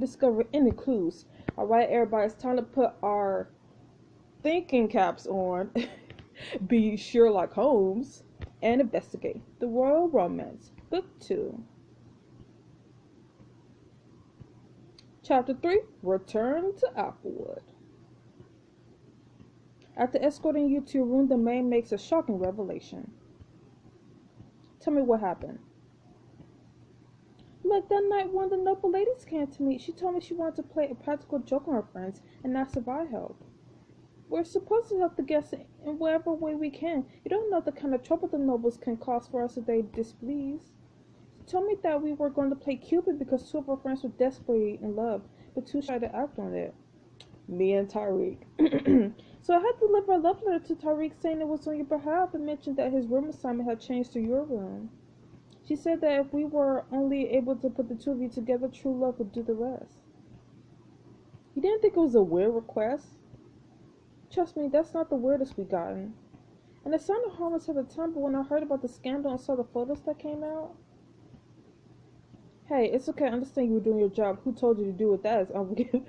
discover any clues. Alright, everybody, it's time to put our thinking caps on. Be Sherlock Holmes and investigate the Royal Romance, Book 2. Chapter 3, Return to Applewood. After escorting you to your room, the maid makes a shocking revelation. Tell me what happened. Look, that night one of the noble ladies came to me. She told me she wanted to play a practical joke on her friends and asked if I help. We're supposed to help the guests in whatever way we can. You don't know the kind of trouble the nobles can cause for us if they displease. She told me that we were going to play Cupid because two of our friends were desperately in love, but too shy to act on it. Me and Tyreek. So I had to deliver a love letter to Tyreek saying it was on your behalf and mentioned that his room assignment had changed to your room. She said that if we were only able to put the two of you together, true love would do the rest. You didn't think it was a weird request? Trust me, that's not the weirdest we gotten. And it sounded harmless at the time, but when I heard about the scandal and saw the photos that came out... Hey, it's okay, I understand you were doing your job. Who told you to do what that is?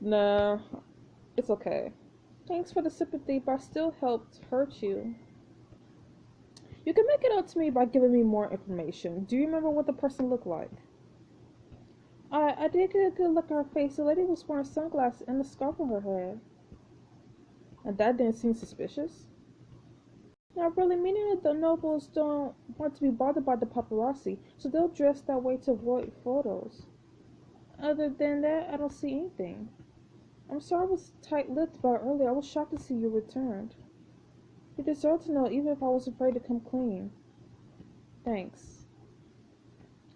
Nah, it's okay. Thanks for the sympathy, but I still helped hurt you. You can make it up to me by giving me more information. Do you remember what the person looked like? I did get a good look at her face. The lady was wearing sunglasses and a scarf on her head. And that didn't seem suspicious? Not really, meaning that the nobles don't want to be bothered by the paparazzi, so they'll dress that way to avoid photos. Other than that, I don't see anything. I'm sorry I was tight-lipped about earlier. I was shocked to see you returned. You deserve to know, even if I was afraid to come clean. Thanks.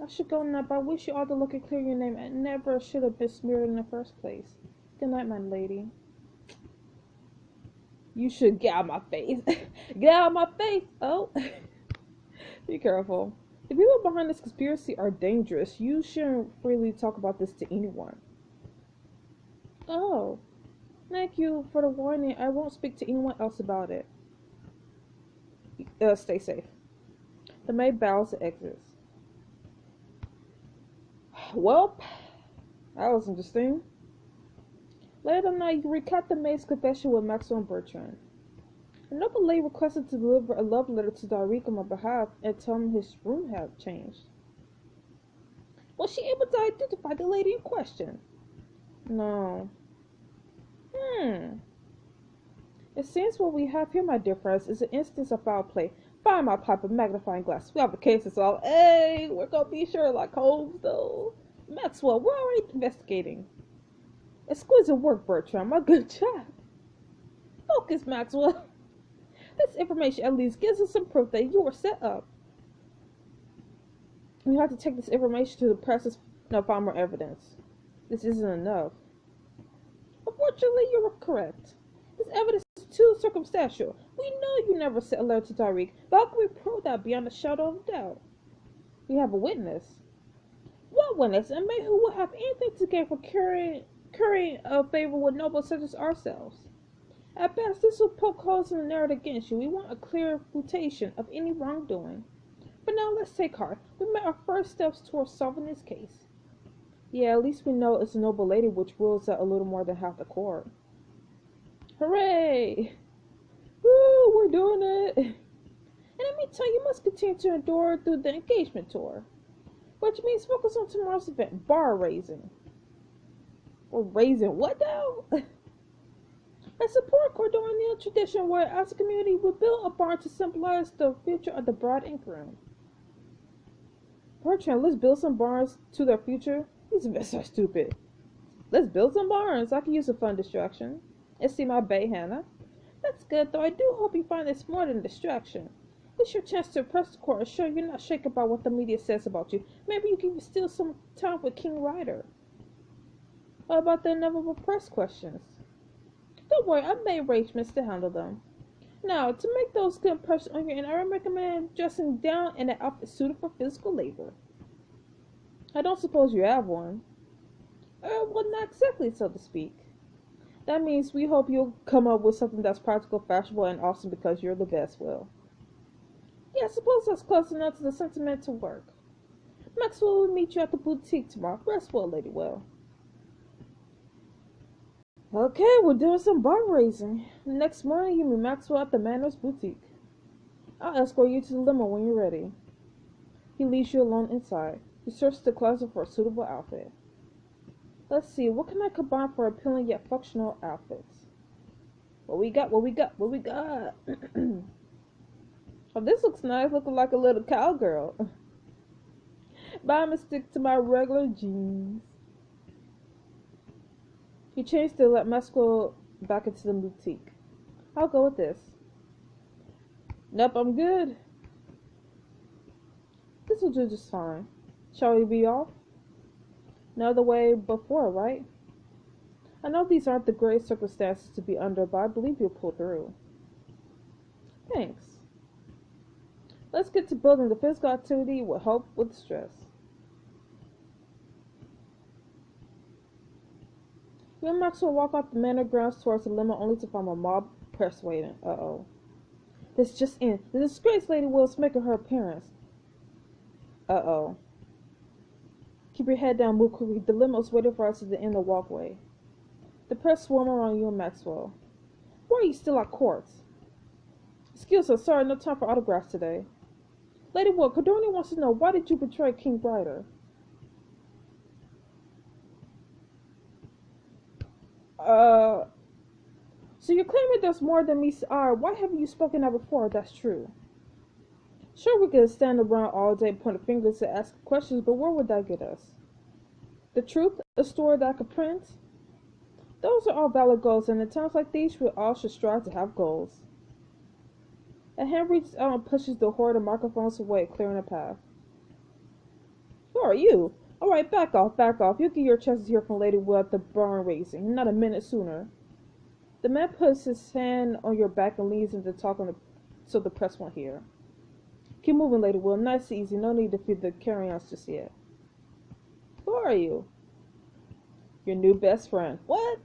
I should go now, but I wish you all the luck and clear your name. I never should have been smeared in the first place. Good night, my lady. You should get out of my face. Get out of my face! Oh. Be careful. The people behind this conspiracy are dangerous. You shouldn't freely talk about this to anyone. Oh. Thank you for the warning. I won't speak to anyone else about it. Stay safe. The maid bows and exits. Well, that was interesting. Later that night, you recap the maid's confession with Maxwell and Bertrand. A noble lady requested to deliver a love letter to Tyreek on my behalf and tell him his room had changed. Was she able to identify the lady in question? No. It seems what we have here, my dear friends, is an instance of foul play. Find my pipe and magnifying glass. We have a case to solve. Hey, we're gonna be Sherlock Holmes, though. Maxwell, we're already investigating. Exquisite work, Bertrand. My good job. Focus, Maxwell. This information at least gives us some proof that you were set up. We have to take this information to the press to find more evidence. This isn't enough. Unfortunately, you were correct. This evidence is too circumstantial. We know you never sent a letter to Tyreek, but how can we prove that beyond a shadow of doubt? We have a witness. What witness? A man who will have anything to gain from currying a favor with nobles such as ourselves. At best, this will poke holes in the narrative against you. We want a clear refutation of any wrongdoing. But now let's take heart. We made our first steps towards solving this case. Yeah, at least we know it's a noble lady, which rules out a little more than half the court. Hooray! Woo, we're doing it! And let me tell you, you must continue to endure through the engagement tour. Which means focus on tomorrow's event, bar raising. Or raising what now? A support Cordonian tradition where as a community we build a barn to symbolize the future of the bride and groom. Bertrand, let's build some barns to their future. These events are stupid. Let's build some barns. I can use a fun distraction. And see my bae, Hannah. That's good, though. I do hope you find this more than a distraction. It's your chance to impress the court and show you're not shaken by what the media says about you. Maybe you can steal some time with King Ryder. What about the inevitable press questions? Don't worry, I made arrangements to handle them. Now, to make those good impressions on your end, I recommend dressing down in an outfit suited for physical labor. I don't suppose you have one. Well, not exactly, so to speak. That means we hope you'll come up with something that's practical, fashionable, and awesome because you're the best, Will. Yeah, I suppose that's close enough to the sentiment to work. Maxwell will meet you at the boutique tomorrow. Rest well, Lady Will. Okay, we're doing some bar raising. Next morning, you meet Maxwell at the Manners Boutique. I'll escort you to the limo when you're ready. He leaves you alone inside. He searches the closet for a suitable outfit. Let's see, what can I combine for appealing yet functional outfits? What we got? Oh, this looks nice, looking like a little cowgirl. But I'm gonna stick to my regular jeans. He changed to let Maxwell back into the boutique. I'll go with this. Nope, I'm good. This will do just fine. Shall we be off? No other way before, right? I know these aren't the great circumstances to be under, but I believe you'll pull through. Thanks. Let's get to building. The physical activity will help with stress. You and Maxwell walk off the manor grounds towards the limo only to find a mob press waiting. Uh-oh. This just in. The disgraced Lady Will's making her appearance. Uh-oh. Keep your head down, move quickly. The limo's waiting for us at the end of the walkway. The press swarm around you and Maxwell. Why are you still at court? Excuse us, sorry, no time for autographs today. Lady Will, Cordonia wants to know, why did you betray King Brighter? So you're claiming there's more than meets the eye. Why haven't you spoken out before? That's true. Sure, we could stand around all day pointing fingers and ask questions, but where would that get us? The truth? A story that I could print? Those are all valid goals, and in times like these, we all should strive to have goals. A hand reaches out and pushes the horde of microphones away, clearing a path. Who are you? Alright, back off. You get your chances here from Lady Will at the barn raising, not a minute sooner. The man puts his hand on your back and leans into talking so the press won't hear. Keep moving, Lady Will. Nice and easy. No need to feed the carry-ons just yet. Who are you? Your new best friend. What?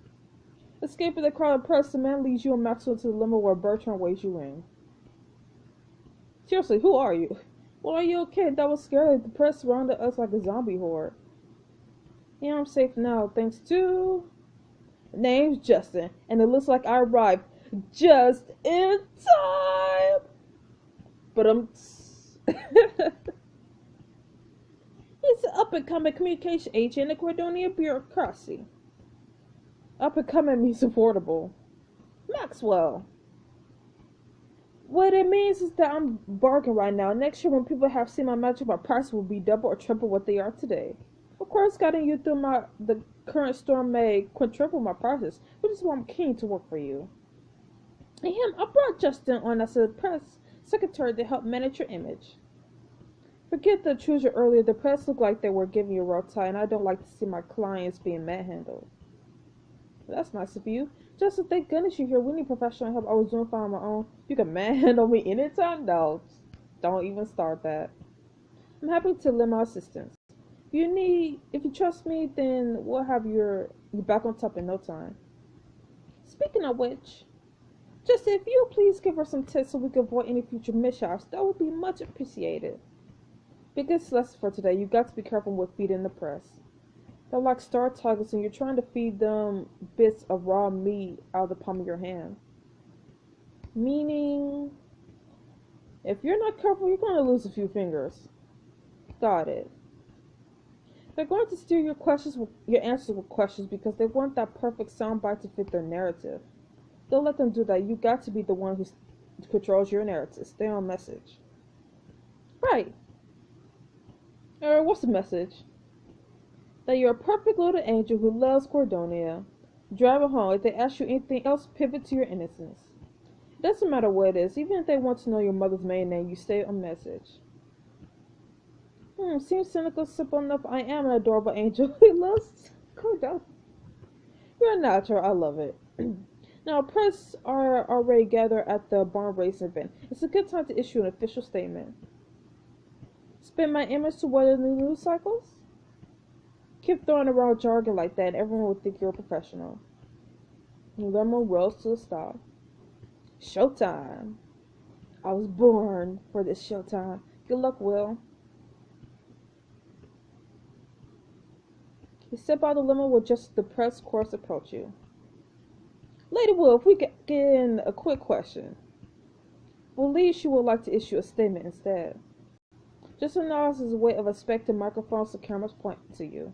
Escaping the crowded press, the man leads you and Maxwell to the limo where Bertrand waits you in. Seriously, who are you? Well, are you okay? That was scary. The press surrounded us like a zombie horde. Yeah, I'm safe now, thanks to... Name's Justin, and it looks like I arrived just in time. But he's an up-and-coming communication agent in the Cordonia bureaucracy. Up-and-coming means affordable. Maxwell. What it means is that I'm bargaining right now. Next year, when people have seen my magic, my prices will be double or triple what they are today. Of course, getting you through the current storm may quadruple my prices, which is why I'm keen to work for you. And I brought Justin on as a press secretary to help manage your image. Forget the intrusion earlier. The press looked like they were giving you a rough time, and I don't like to see my clients being manhandled. That's nice of you. Justin, thank goodness you're here. We need professional help. I was doing fine on my own. You can manhandle me anytime? No, don't even start that. I'm happy to lend my assistance. If you trust me, then we'll have you back on top in no time. Speaking of which, just if you please give her some tips so we can avoid any future mishaps, that would be much appreciated. Biggest lesson for today, you got to be careful with feeding the press. They're like star tigers and you're trying to feed them bits of raw meat out of the palm of your hand. Meaning, if you're not careful, you're going to lose a few fingers. Got it. They're going to steer your answers with questions because they want that perfect soundbite to fit their narrative. Don't let them do that. You got to be the one who controls your narrative. Stay on message. Right. What's the message? That you're a perfect little angel who loves Cordonia. Drive it home. If they ask you anything else, pivot to your innocence. It doesn't matter what it is. Even if they want to know your mother's maiden name, you stay on message. Seems cynical, simple enough. I am an adorable angel who loves Cordonia. You're natural. I love it. Now, press are already gathered at the barn race event. It's a good time to issue an official statement. Spin my image to weather the news cycles? Keep throwing around jargon like that and everyone will think you're a professional. Lemon rolls to a stop. Showtime. I was born for this showtime. Good luck, Will. You step out of the limo with just the press corps approach you. Lady Wolf, we get in a quick question. Believe she would like to issue a statement instead. Just a nod as a way of expecting microphones and cameras pointing to you.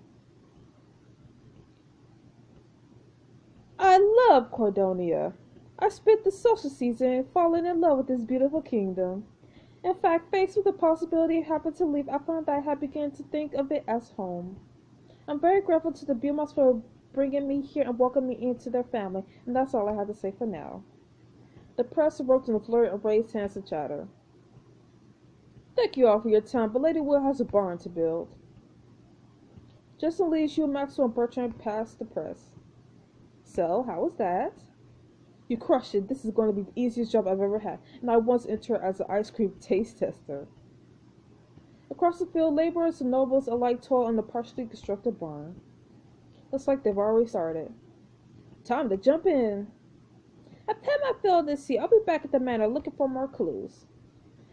I love Cordonia. I spent the social season falling in love with this beautiful kingdom. In fact, faced with the possibility of having to leave, I found that I had begun to think of it as home. I'm very grateful to the Beaumonts for bringing me here and welcoming me into their family, and that's all I have to say for now. The press erupted in a flurry of raised hands and chatter. Thank you all for your time, but Lady Will has a barn to build. Justin leads you, Maxwell, and Bertrand past the press. So, how was that? You crushed it. This is going to be the easiest job I've ever had, and I once entered as an ice cream taste tester. Across the field, laborers and nobles alike toil in the partially constructed barn. Looks like they've already started. Time to jump in. I've had my fill this year. I'll be back at the manor looking for more clues.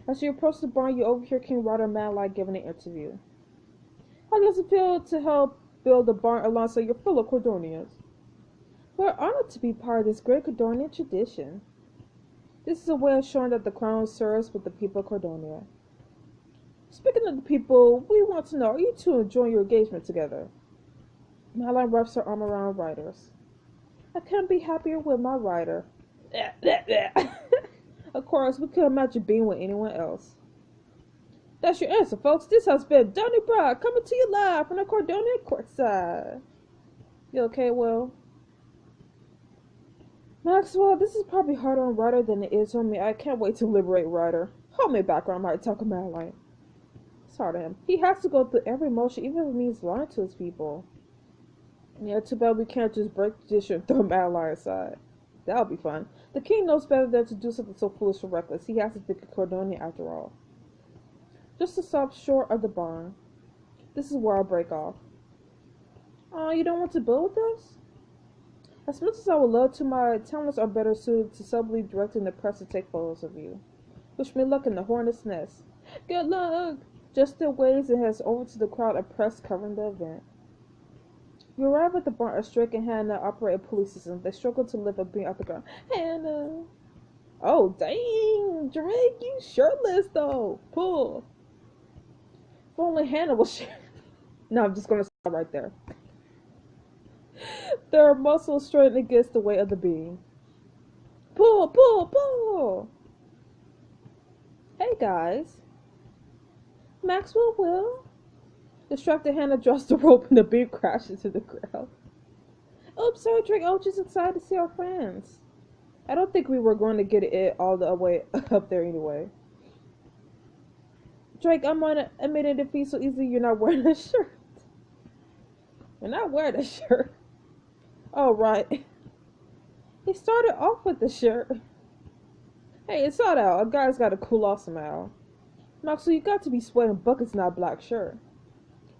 As you approach the barn, you overhear King Ryder Manlike giving an interview. How does it feel to help build the barn alongside your fellow Cordonians? We're honored to be part of this great Cordonian tradition. This is a way of showing that the crown serves with the people of Cordonia. Speaking of the people, we want to know, are you two enjoying your engagement together? Madeline wraps her arm around Ryder's. I can't be happier with my Ryder. Of course, we couldn't imagine being with anyone else. That's your answer, folks. This has been Donny Brock coming to you live from the Cordonia courtside. You okay, Will? Maxwell, this is probably harder on Ryder than it is on me. I can't wait to liberate Ryder. Hold me back or I might talk to Madeline. Sorry to him. He has to go through every motion, even if it means lying to his people. Yeah, too bad we can't just break tradition and throw Madeline aside. That'll be fun. The king knows better than to do something so foolish or reckless. He has to think of Cordonia after all. Just to stop short of the barn. This is where I'll break off. Oh, you don't want to build with us? As much as I would love to, my talents are better suited to subtly directing the press to take photos of you. Wish me luck in the hornet's nest. Good luck! Justin waves and heads over to the crowd of press covering the event. You arrive at the barn as Drake and Hannah operate a pulley system. They struggle to lift a beam out the ground. Hannah! Oh, dang! Drake, you shirtless, though! Pull! If only Hannah was shirtless. No, I'm just going to stop right there. Their muscles straighten against the weight of the beam. Pull, pull, pull! Hey, guys. Maxwell will? Distracted Hannah drops the rope and the beam crashes to the ground. Oops, sorry, Drake. I was just excited to see our friends. I don't think we were going to get it all the way up there anyway. Drake, I'm on admitting defeat so easy you're not wearing a shirt. You're not wearing a shirt. Oh, right. He started off with the shirt. Hey, it's hot out. A guy's got to cool off somehow. Maxwell, you got to be sweating buckets in that black shirt.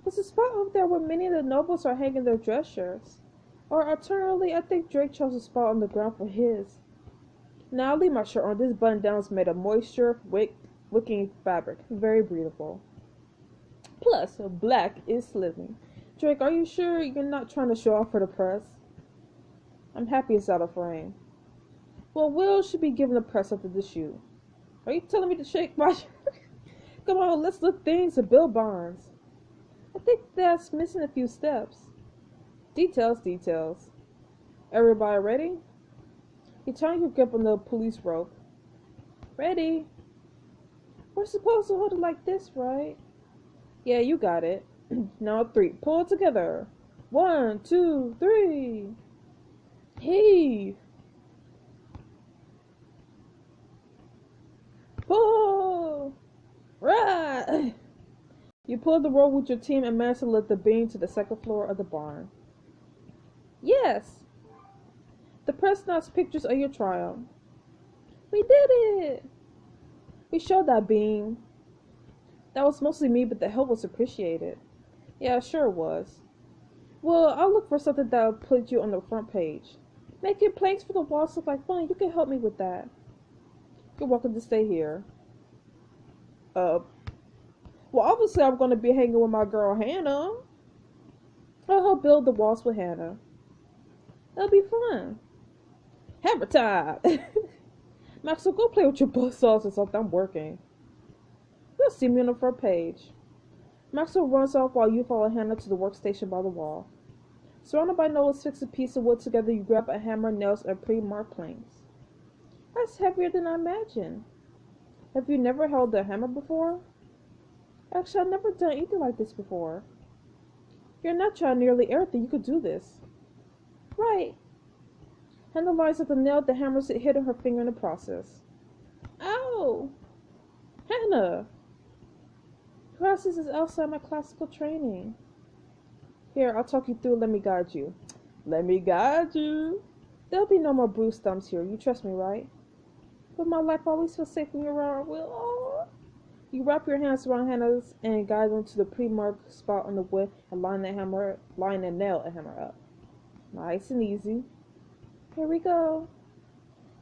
There's a spot over there where many of the nobles are hanging their dress shirts. Or alternatively, I think Drake chose a spot on the ground for his. Now I'll leave my shirt on. This button-down is made of moisture wicking fabric. Very breathable. Plus, black is slithering. Drake, are you sure you're not trying to show off for the press? I'm happy it's out of frame. Well, Will should be giving the press after the shoot. Are you telling me to shake my shirt? Come on, let's look things and build barns. I think that's missing a few steps. Details, details. Everybody ready? You tighten your grip on the police rope. Ready? We're supposed to hold it like this, right? Yeah, you got it. Now 3. Pull it together. 1, 2, 3. Heave. Pull. Right. You pull the rope with your team and manage to lift the beam to the second floor of the barn. Yes. The press nods pictures of your triumph. We did it. We showed that beam. That was mostly me, but the help was appreciated. Yeah, sure it was. Well, I'll look for something that'll put you on the front page. Making planks for the walls look like fun. You can help me with that. You're welcome to stay here. Well, obviously I'm going to be hanging with my girl Hannah. I'll help build the walls with Hannah. It'll be fun. Hammer time! Maxwell, go play with your buzzsaws or something. I'm working. You'll see me on the front page. Maxwell runs off while you follow Hannah to the workstation by the wall. Surrounded by Noah's fixed piece of wood together, you grab a hammer, nails, and pre-marked planks. That's heavier than I imagined. Have you never held a hammer before? Actually, I've never done anything like this before. You're not trying nearly everything. You could do this. Right. Hannah lines up the nail, the hammer's hitting her finger in the process. Ow! Hannah! Perhaps this is outside my classical training. Here, I'll talk you through. Let me guide you. Let me guide you. There'll be no more bruised thumbs here. You trust me, right? But my life always feels safe when you're around. Will. You wrap your hands around Hannah's and guide them to the pre-marked spot on the wood and line and nail a hammer up. Nice and easy. Here we go.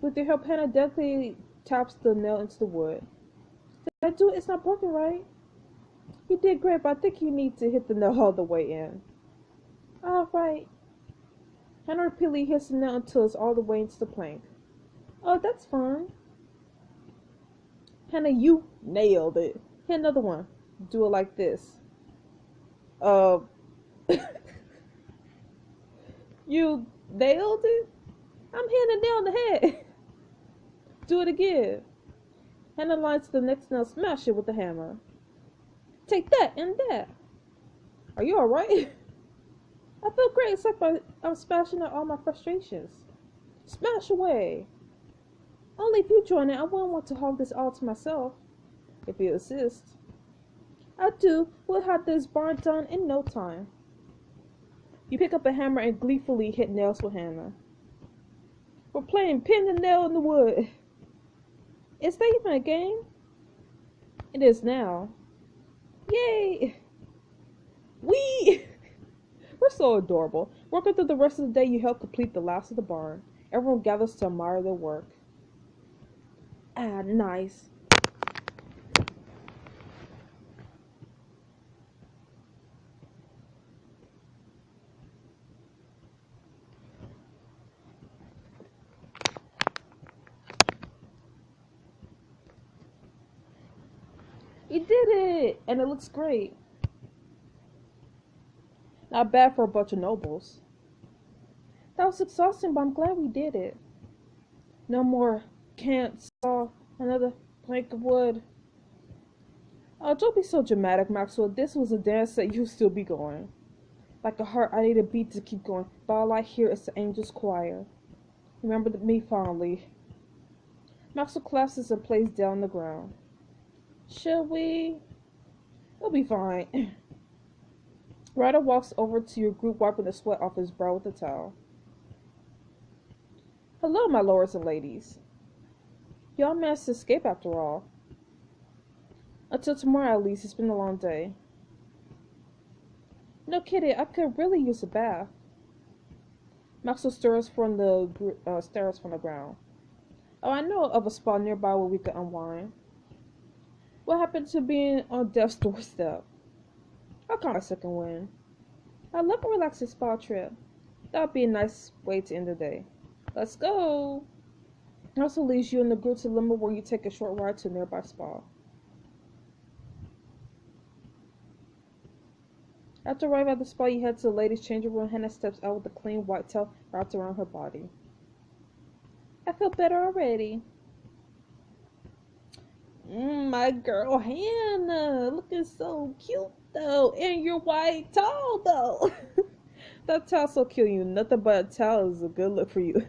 With your help, Hannah deftly taps the nail into the wood. Did I do it? It's not broken, right? You did great, but I think you need to hit the nail all the way in. Alright. Hannah repeatedly hits the nail until it's all the way into the plank. Oh, that's fun. Hannah, you nailed it. Hit another one. Do it like this. You nailed it? I'm hitting a nail on the head. Do it again. Hannah lines to the next nail. Smash it with the hammer. Take that and that. Are you alright? I feel great. It's like I'm smashing out all my frustrations. Smash away. Only if you join it. I wouldn't want to hog this all to myself. If you insist. I do. We'll have this barn done in no time. You pick up a hammer and gleefully hit nails with Hannah. We're playing pin the nail in the wood. Is that even a game? It is now. Yay! We're so adorable. Working through the rest of the day, you help complete the last of the barn. Everyone gathers to admire their work. Ah, nice. You did it! And it looks great. Not bad for a bunch of nobles. That was exhausting, but I'm glad we did it. No more can't saw another plank of wood. Oh, don't be so dramatic, Maxwell. This was a dance that you'll still be going. Like a heart, I need a beat to keep going. But all I hear is the angels' choir. Remember me fondly. Maxwell collapses and plays down on the ground. Should we? We'll be fine. Ryder walks over to your group, wiping the sweat off his brow with a towel. Hello, my lords and ladies. Y'all managed to escape after all. Until tomorrow, at least. It's been a long day. No kidding, I could really use a bath. Maxwell stirs from the ground. Oh, I know of a spa nearby where we could unwind. What happened to being on death's doorstep? I caught a second wind. I'd love a relaxing spa trip. That would be a nice way to end the day. Let's go! It also leads you and the group to Lima, where you take a short ride to a nearby spa. After arriving at the spa, you head to the ladies' changing room. Hannah steps out with a clean white towel wrapped around her body. I feel better already. My girl Hannah, looking so cute though, and your white towel though. That towel's so cute. You nothing but a towel is a good look for you.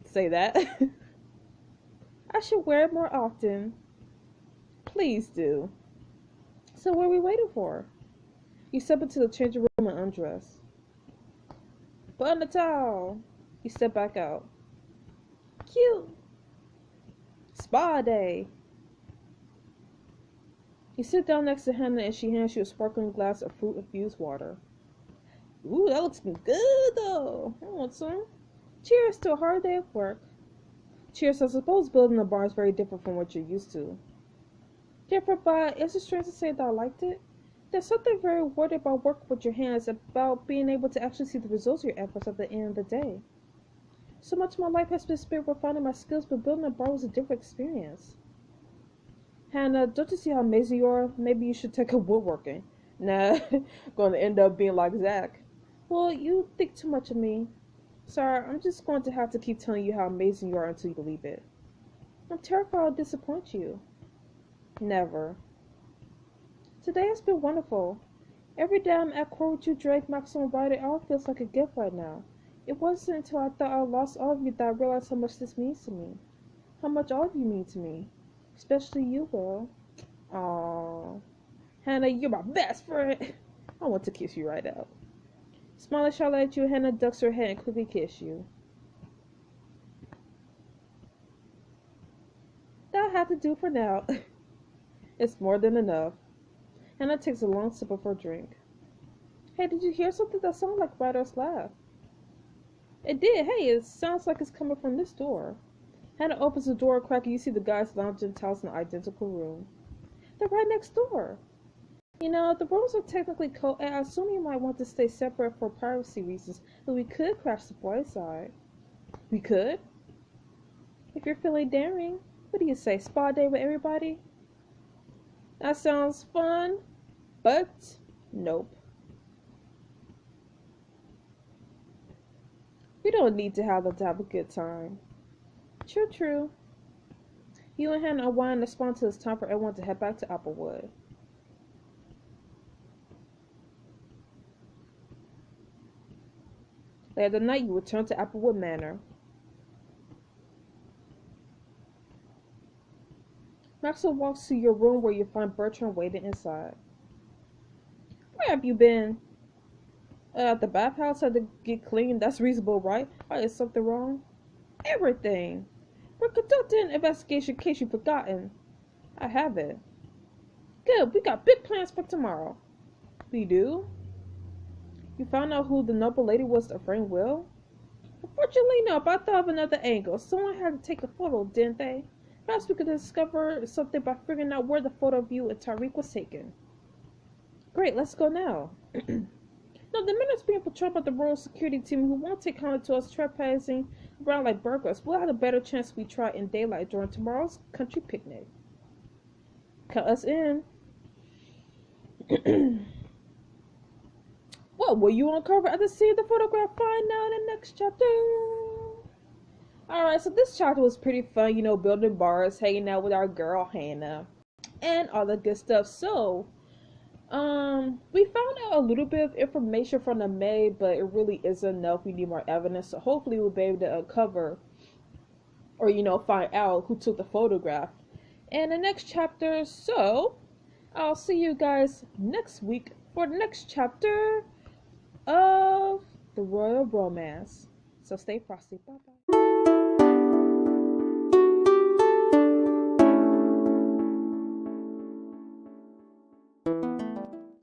Say that. I should wear it more often. Please do. So what are we waiting for? You step into the changing room and undress. Put on the towel. You step back out. Cute. Spa day. You sit down next to Hannah and she hands you a sparkling glass of fruit-infused water. Ooh, that looks good though. I want some. Cheers to a hard day of work. Cheers. I suppose building a barn is very different from what you're used to. Different, but is it strange to say that I liked it? There's something very rewarding about working with your hands, about being able to actually see the results of your efforts at the end of the day. So much of my life has been spent refining my skills, but building a bar was a different experience. Hannah, don't you see how amazing you are? Maybe you should take up woodworking. Nah, gonna end up being like Zach. Well, you think too much of me. Sorry, I'm just going to have to keep telling you how amazing you are until you believe it. I'm terrified I'll disappoint you. Never. Today has been wonderful. Every day I'm at court with you, Drake, Maxwell, and Ryder, it all feels like a gift right now. It wasn't until I thought I lost all of you that I realized how much this means to me. How much all of you mean to me. Especially you, Will. Aww. Hannah, you're my best friend. I want to kiss you right now. Smiling Charlotte at you, Hannah ducks her head and quickly kiss you. That'll have to do for now. It's more than enough. Hannah takes a long sip of her drink. Hey, did you hear something that sounded like Ryder's laugh? It did. Hey, it sounds like it's coming from this door. Hannah opens the door a crack and you see the guys lounging towels in the identical room. They're right next door. You know, the rooms are technically co-ed. I assume you might want to stay separate for privacy reasons, but we could crash the boy side. We could? If you're feeling daring. What do you say, spa day with everybody? That sounds fun, but nope. We don't need to have a good time. True, true. You and Hannah unwind and respond till it's time for everyone to head back to Applewood. Later that night, you return to Applewood Manor. Maxwell walks to your room where you find Bertrand waiting inside. Where have you been? At the bathhouse. Had to get clean. That's reasonable, right? Or is something wrong? Everything. We're conducting an investigation in case you've forgotten. I haven't. Good, we got big plans for tomorrow. We do? You found out who the noble lady was that framed Will? Unfortunately, no, but I thought of another angle. Someone had to take a photo, didn't they? Perhaps we could discover something by figuring out where the photo of you and Tariq was taken. Great, let's go now. No, the minute's being patrolled by the royal security team who won't take kindly to us trespassing around like burglars. We'll have a better chance if we try in daylight during tomorrow's country picnic. Cut us in. What will you uncover at the scene of the photograph? Find out in the next chapter. Alright, so this chapter was pretty fun, you know, building bars, hanging out with our girl Hannah, and all the good stuff. So, we found out a little bit of information from the maid, but it really isn't enough. We need more evidence, so hopefully we'll be able to uncover, or, you know, find out who took the photograph in the next chapter. So, I'll see you guys next week for the next chapter of The Royal Romance. So stay frosty. Bye-bye.